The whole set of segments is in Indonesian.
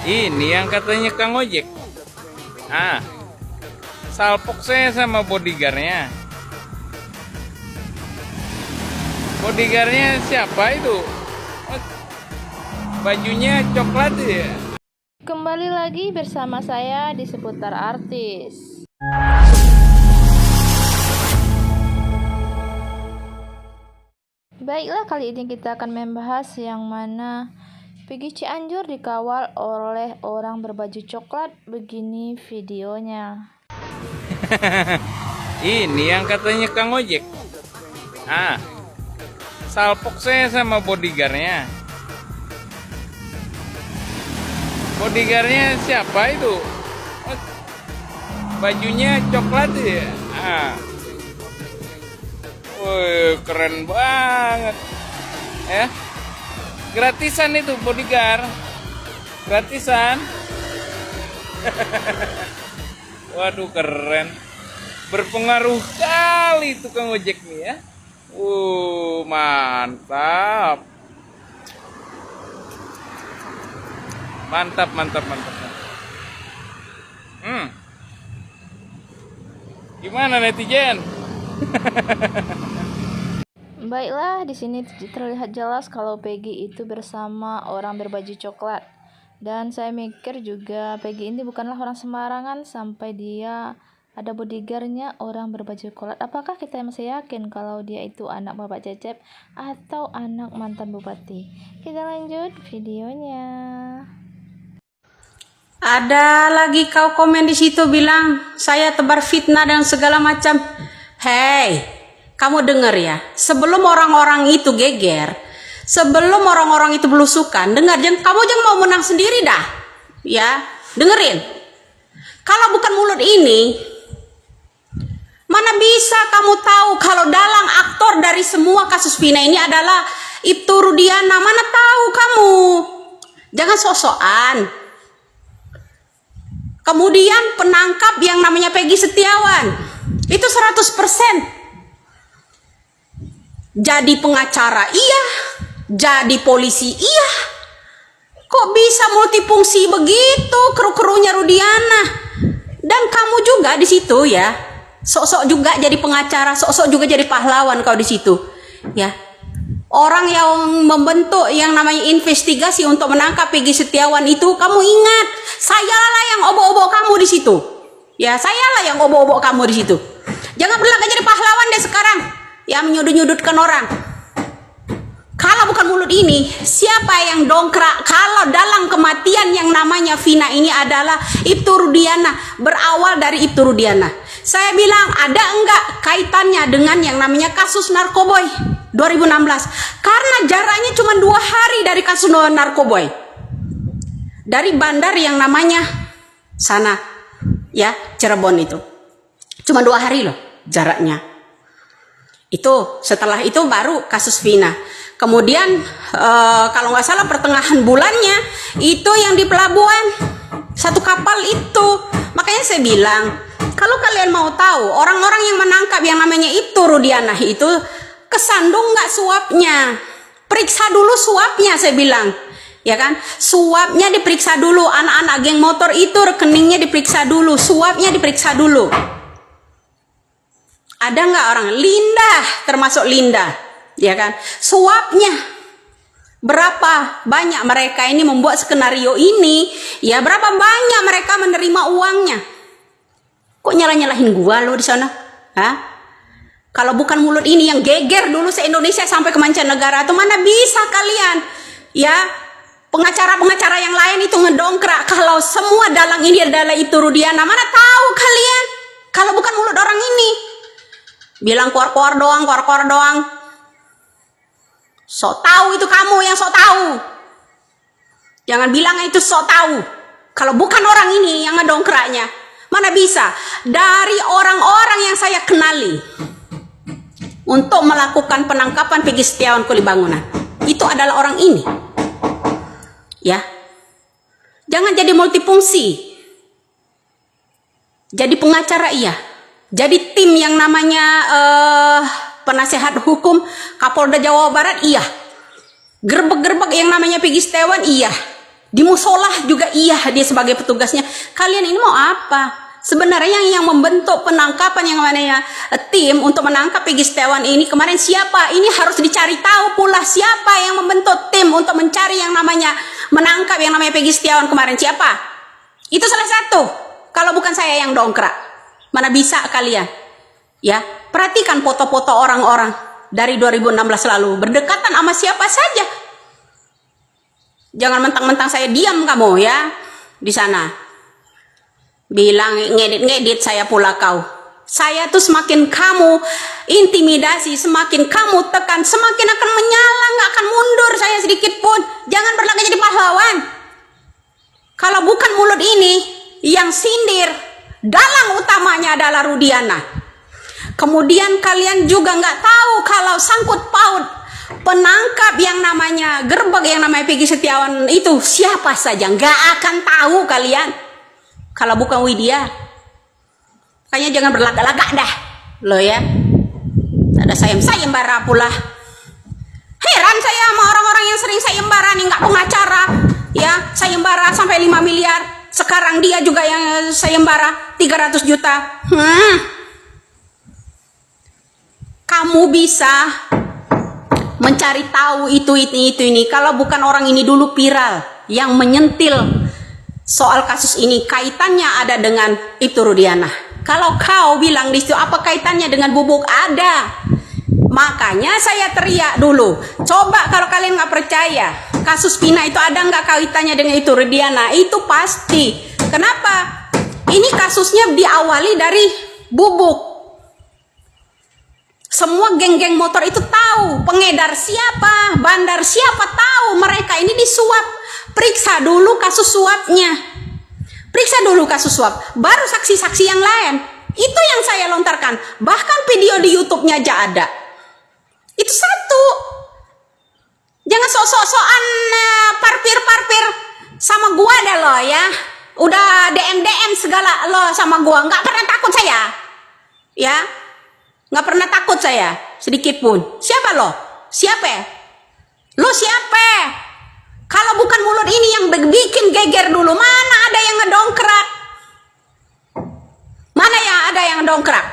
Ini yang katanya Kang Ojek. Ah, salpok saya sama bodyguardnya. Bodyguardnya siapa itu? Oh, bajunya coklat ya. Kembali lagi bersama saya di seputar artis. Baiklah, kali ini kita akan membahas yang mana Peggy Cianjur dikawal oleh orang berbaju coklat. Begini videonya. Ini yang katanya Kang Ojek. Ah, salpok saya sama bodyguardnya. Bodyguardnya siapa itu? Oh, bajunya coklat ya. Ah, wih, keren banget. Ya, gratisan itu bodyguard. Gratisan. Waduh, keren. Berpengaruh kali tukang ojek nih ya. Mantap. Mantap. Gimana netizen? Baiklah, di sini terlihat jelas kalau Peggy itu bersama orang berbaju coklat. Dan saya mikir juga Peggy ini bukanlah orang sembarangan sampai dia ada bodyguardnya orang berbaju coklat. Apakah kita masih yakin kalau dia itu anak Bapak Cecep atau anak mantan bupati? Kita lanjut videonya. Ada lagi kau komen di situ bilang saya tebar fitnah dan segala macam. Hei, kamu dengar ya, sebelum orang-orang itu geger, sebelum orang-orang itu belusukan, dengar, kamu jangan mau menang sendiri dah. Ya, dengerin. Kalau bukan mulut ini, mana bisa kamu tahu kalau dalang aktor dari semua kasus Vina ini adalah Ibtu Rudiana? Mana tahu kamu? Jangan sok-sokan. Kemudian penangkap yang namanya Peggy Setiawan itu 100%. Jadi pengacara iya, jadi polisi iya. Kok bisa multifungsi begitu kru-krunya Rudiana? Dan kamu juga di situ ya. Sok-sok juga jadi pengacara, sok-sok juga jadi pahlawan kau di situ. Ya. Orang yang membentuk yang namanya investigasi untuk menangkap Peggy Setiawan itu, kamu ingat, sayalah yang obok-obok kamu di situ. Ya, sayalah yang obok-obok kamu di situ. Jangan berlagak jadi pahlawan deh sekarang, yang menyudut-nyudutkan orang. Kalau bukan mulut ini, siapa yang dongkrak kalau dalam kematian yang namanya Vina ini adalah Ibtu Rudiana, berawal dari Ibtu Rudiana. Saya bilang ada enggak kaitannya dengan yang namanya kasus Narkoboy 2016? Karena jaraknya cuma 2 hari dari kasus Narkoboy. Dari bandar yang namanya sana, ya, Cirebon itu. Cuma 2 hari loh jaraknya. Itu setelah itu baru kasus Vina. Kemudian kalau nggak salah pertengahan bulannya itu yang di pelabuhan satu kapal itu. Makanya saya bilang, kalau kalian mau tahu orang-orang yang menangkap yang namanya Ibtu Rudiana itu kesandung nggak suapnya, periksa dulu suapnya, saya bilang, ya kan, suapnya diperiksa dulu. Anak-anak geng motor itu rekeningnya diperiksa dulu, suapnya diperiksa dulu. Ada nggak orang Linda, termasuk Linda, ya kan, suapnya berapa banyak mereka ini membuat skenario ini, ya, berapa banyak mereka menerima uangnya. Kok nyalah-nyalahin gua lo di sana? Hah? Kalau bukan mulut ini yang geger dulu se-Indonesia sampai ke mancanegara, atau mana bisa kalian, ya, pengacara-pengacara yang lain itu ngedongkrak kalau semua dalang ini adalah Ibtu Rudiana? Mana tahu kalian kalau bukan mulut orang ini. Bilang keluar-keluar doang. Sok tahu itu kamu yang sok tahu. Jangan bilang itu sok tahu. Kalau bukan orang ini yang ngedongkraknya, mana bisa? Dari orang-orang yang saya kenali untuk melakukan penangkapan Peggy Setiawan Kuli Bangunan, itu adalah orang ini. Ya. Jangan jadi multifungsi. Jadi pengacara iya. Jadi tim yang namanya penasehat hukum Kapolda Jawa Barat iya. Gerbek-gerbek yang namanya Peggy Setiawan iya. Di musola juga iya dia sebagai petugasnya. Kalian ini mau apa? Sebenarnya yang membentuk penangkapan yang namanya tim untuk menangkap Peggy Setiawan ini kemarin siapa? Ini harus dicari tahu pula siapa yang membentuk tim untuk mencari yang namanya menangkap yang namanya Peggy Setiawan kemarin siapa? Itu salah satu. Kalau bukan saya yang dongkrak, mana bisa kalian? Ya, perhatikan foto-foto orang-orang dari 2016 lalu berdekatan sama siapa saja. Jangan mentang-mentang saya diam kamu ya di sana. Bilang ngedit-ngedit saya pula kau. Saya tuh semakin kamu intimidasi, semakin kamu tekan, semakin akan menyala, nggak akan mundur saya sedikit pun. Jangan berlagak jadi pahlawan. Kalau bukan mulut ini yang sindir, dalang utamanya adalah Rudiana. Kemudian kalian juga nggak tahu kalau sangkut paut penangkap yang namanya gerbek yang namanya Peggy Setiawan itu siapa saja, nggak akan tahu kalian kalau bukan Widya. Kayaknya jangan berlagak-lagak dah lo ya. Ada sayembara pula. Heran saya sama orang-orang yang sering sayembara nih, nggak pengacara ya, sayembara sampai 5 miliar. Sekarang dia juga yang sayembara 300 juta. Kamu bisa mencari tahu itu ini kalau bukan orang ini dulu viral yang menyentil soal kasus ini, kaitannya ada dengan itu Rudiana. Kalau kau bilang di situ apa kaitannya dengan Bubuk, ada. Makanya saya teriak dulu. Coba kalau kalian nggak percaya kasus Vina itu ada nggak kaitannya dengan itu Rudiana, itu pasti. Kenapa? Ini kasusnya diawali dari Bubuk. Semua geng-geng motor itu tahu, pengedar siapa, bandar siapa tahu, mereka ini disuap. Periksa dulu kasus suapnya. Periksa dulu kasus suap, baru saksi-saksi yang lain. Itu yang saya lontarkan. Bahkan video di YouTube-nya aja ada. Itu satu. Jangan sok-sokan parpir-parpir sama gua dah lo ya. Udah DM segala lo sama gua, nggak pernah takut saya. Ya. Nggak pernah takut saya sedikit pun. Siapa lo? Siapa? Lo siapa? Kalau bukan mulut ini yang bikin geger dulu, mana ada yang ngedongkrak? Mana yang ada yang ngedongkrak?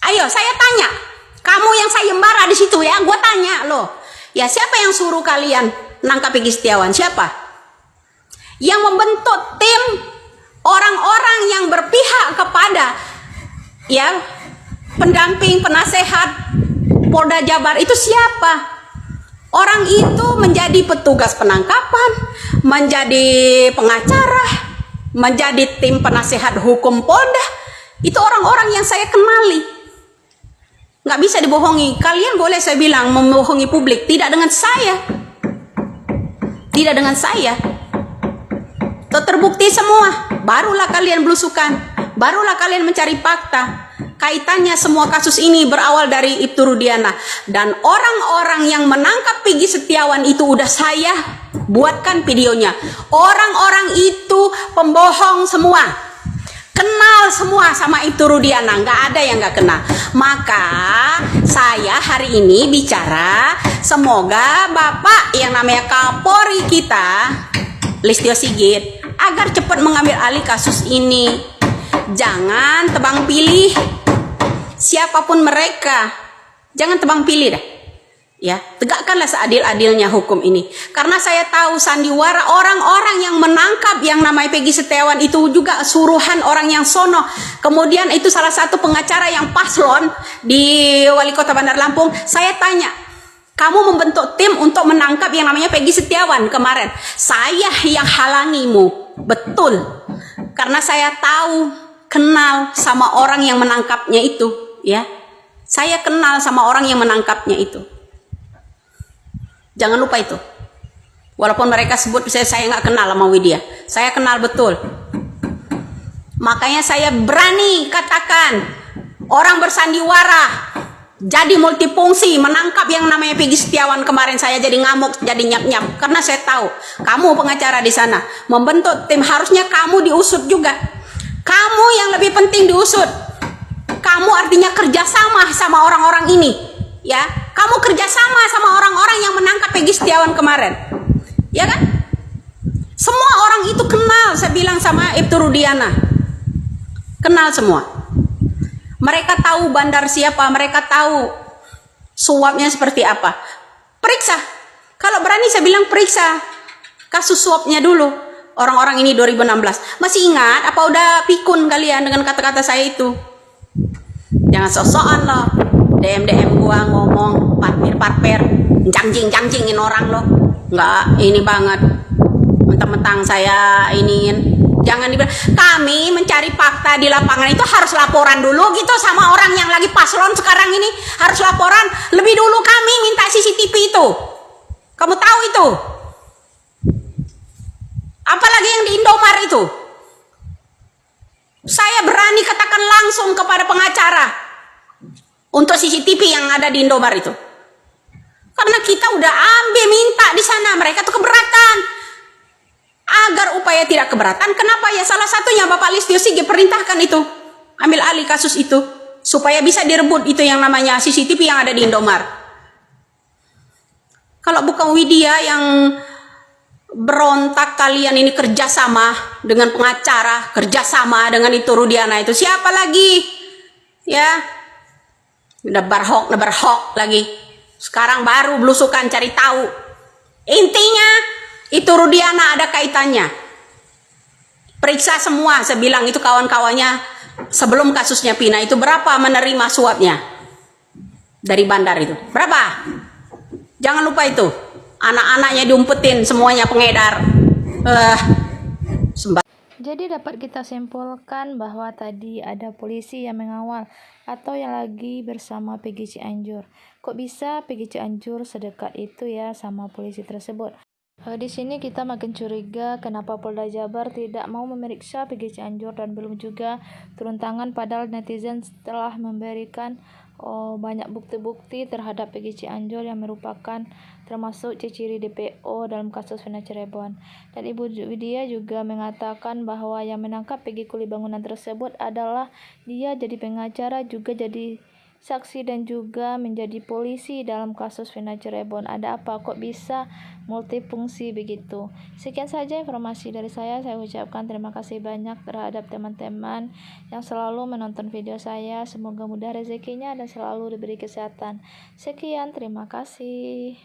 Ayo saya tanya, kamu yang sayembara di situ ya, gue tanya lo, ya siapa yang suruh kalian nangkap Peggy Setiawan? Siapa? Yang membentuk tim orang-orang yang berpihak kepada ya pendamping, penasehat Polda Jabar itu siapa? Orang itu menjadi petugas penangkapan, menjadi pengacara, menjadi tim penasehat hukum Polda. Itu orang-orang yang saya kenali. Nggak bisa dibohongi. Kalian boleh saya bilang membohongi publik, tidak dengan saya. Tidak dengan saya. Terbukti semua. Barulah kalian belusukan. Barulah kalian mencari fakta. Kaitannya semua kasus ini berawal dari Ibtu Rudiana. Dan orang-orang yang menangkap Peggy Setiawan itu udah saya buatkan videonya. Orang-orang itu pembohong semua. Kenal semua sama Ibtu Rudiana. Nggak ada yang nggak kenal. Maka saya hari ini bicara, semoga Bapak yang namanya Kapolri kita, Listio Sigit, agar cepat mengambil alih kasus ini. Jangan tebang pilih siapapun mereka, jangan tebang pilih dah. Ya, tegakkanlah seadil-adilnya hukum ini. Karena saya tahu sandiwara orang-orang yang menangkap yang namanya Peggy Setiawan itu juga suruhan orang yang sono. Kemudian itu salah satu pengacara yang paslon di Wali Kota Bandar Lampung. Saya tanya, kamu membentuk tim untuk menangkap yang namanya Peggy Setiawan kemarin. Saya yang halangimu, betul. Karena saya tahu, kenal sama orang yang menangkapnya itu, ya. Saya kenal sama orang yang menangkapnya itu. Jangan lupa itu. Walaupun mereka sebut saya nggak kenal sama Widya, saya kenal betul. Makanya saya berani katakan, orang bersandiwara jadi multifungsi menangkap yang namanya Peggy Setiawan kemarin, saya jadi ngamuk, jadi nyap-nyap. Karena saya tahu kamu pengacara di sana membentuk tim, harusnya kamu diusut juga. Kamu yang lebih penting diusut. Kamu artinya kerjasama sama orang-orang ini, ya. Kamu kerjasama sama orang-orang yang menangkap Peggy Setiawan kemarin, ya kan? Semua semua, saya bilang sama Ibtu Rudiana. Kenal semua. Mereka tahu bandar siapa, mereka tahu suapnya seperti apa. Periksa. Kalau berani saya bilang periksa kasus suapnya dulu. Orang-orang ini 2016. Masih ingat apa udah pikun kalian dengan kata-kata saya itu? Jangan sok-sokan loh. DM gua ngomong parpir, jangjing-jangjingin orang loh. Enggak, ini banget. Mentang-mentang saya iniin. Jangan dibilang, kami mencari fakta di lapangan itu harus laporan dulu gitu sama orang yang lagi paslon sekarang ini. Harus laporan. Lebih dulu kami minta CCTV itu. Kamu tahu itu? Apalagi yang di Indomar itu. Saya berani katakan langsung kepada pengacara untuk CCTV yang ada di Indomar itu. Karena kita udah ambil minta di sana, mereka tuh keberatan. Agar upaya tidak keberatan, kenapa ya salah satunya Bapak Listio Sigit perintahkan itu, ambil alih kasus itu, supaya bisa direbut itu yang namanya CCTV yang ada di Indomar. Kalau bukan Widya yang berontak, kalian ini kerjasama dengan pengacara, kerjasama dengan itu Rudiana itu, siapa lagi? Ya, nebar hoax lagi. Sekarang baru belusukan cari tahu. Intinya itu Rudiana ada kaitannya. Periksa semua, saya bilang itu kawan-kawannya sebelum kasusnya Pina itu berapa menerima suapnya dari bandar itu? Berapa? Jangan lupa itu. Anak-anaknya diumpetin semuanya pengedar. Jadi dapat kita simpulkan bahwa tadi ada polisi yang mengawal atau yang lagi bersama PG Cianjur. Kok bisa PG Cianjur sedekat itu ya sama polisi tersebut? Di sini kita makin curiga kenapa Polda Jabar tidak mau memeriksa PG Cianjur dan belum juga turun tangan, padahal netizen telah memberikan banyak bukti-bukti terhadap PG Cianjur yang merupakan termasuk ciri DPO dalam kasus Vina Cirebon. Dan Ibu Widya juga mengatakan bahwa yang menangkap PG Kuli Bangunan tersebut adalah dia jadi pengacara, juga jadi saksi dan juga menjadi polisi dalam kasus Vina Cirebon. Ada apa kok bisa multifungsi begitu? Sekian saja informasi dari saya ucapkan terima kasih banyak terhadap teman-teman yang selalu menonton video saya. Semoga mudah rezekinya dan selalu diberi kesehatan. Sekian, terima kasih.